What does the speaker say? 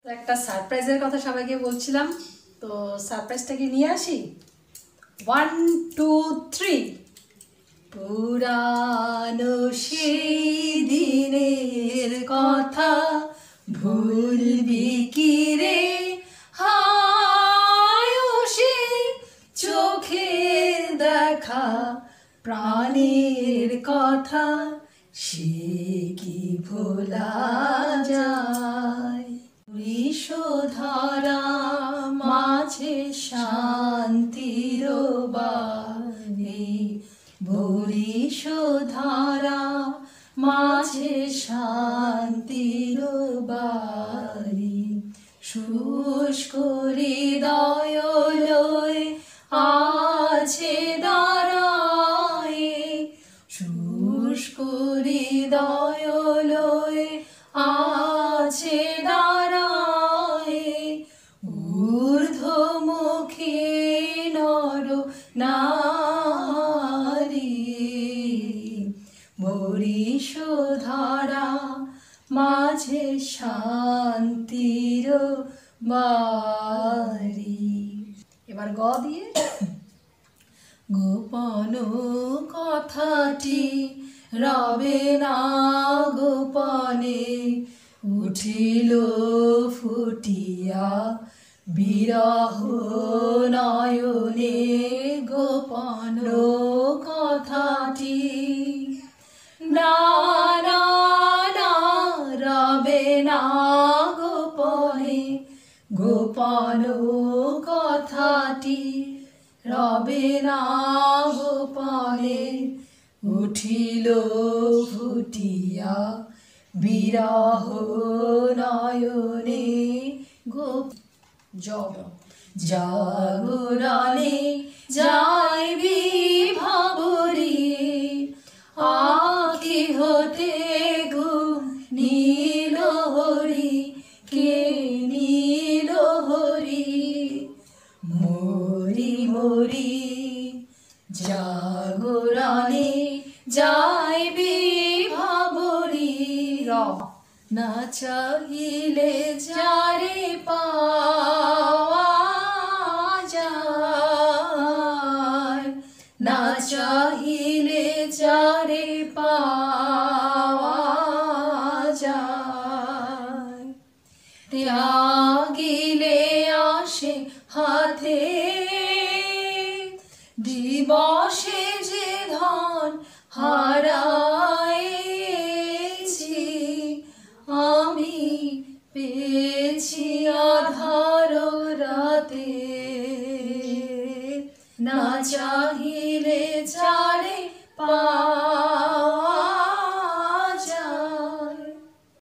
তো একটা সারপ্রাইজের কথা সবাইকে বলছিলাম, তো সারপ্রাইজটা কি নিয়ে আসি। 1 2 3। পুরানো সেই দিনের কথা ভুলবি কি রে, হায় সে চোখের দেখা প্রাণের কথা সে কি ভোলা যায়। বিষধারা মাঝে শান্তির বাণী, বরিশধারা মাঝে শান্তির বাণী। শুষ্ক হৃদয় লয়ে আছে দাঁড়ায়ে, শুষ্ক হৃদয় লয়ে আছে দাঁড়ায়ে। ঊর্ধ্বমুখী নর নারী, বরিশধারা মাঝে শান্তির বাড়ি। এবার গ দিয়ে গোপন কথাটি রবে না গোপনে, উঠিল ফুটিয়া বিরহ নয়নে। গোপন কথাটি না না না রবে না গোপনে, গোপন কথাটি রবে না গোপনে। উঠিল ফুটিয়া বিরহ নয়নে। জাগরণে যাইবি ভাবরি, আখি হতে ঘুম নীল হরি, কে নীল হরি। মরি মরি জাগরণে যাইবি ভাবরি, না চাহিলে যারে পাওয়া যায়, না চাহিলে যারে পাওয়া যায়। ত্যাগিলে আসে হাতে দিবসে যে ধন হারাইছি, আমি পেয়েছি আধার রাতে। না চাহিলে যারে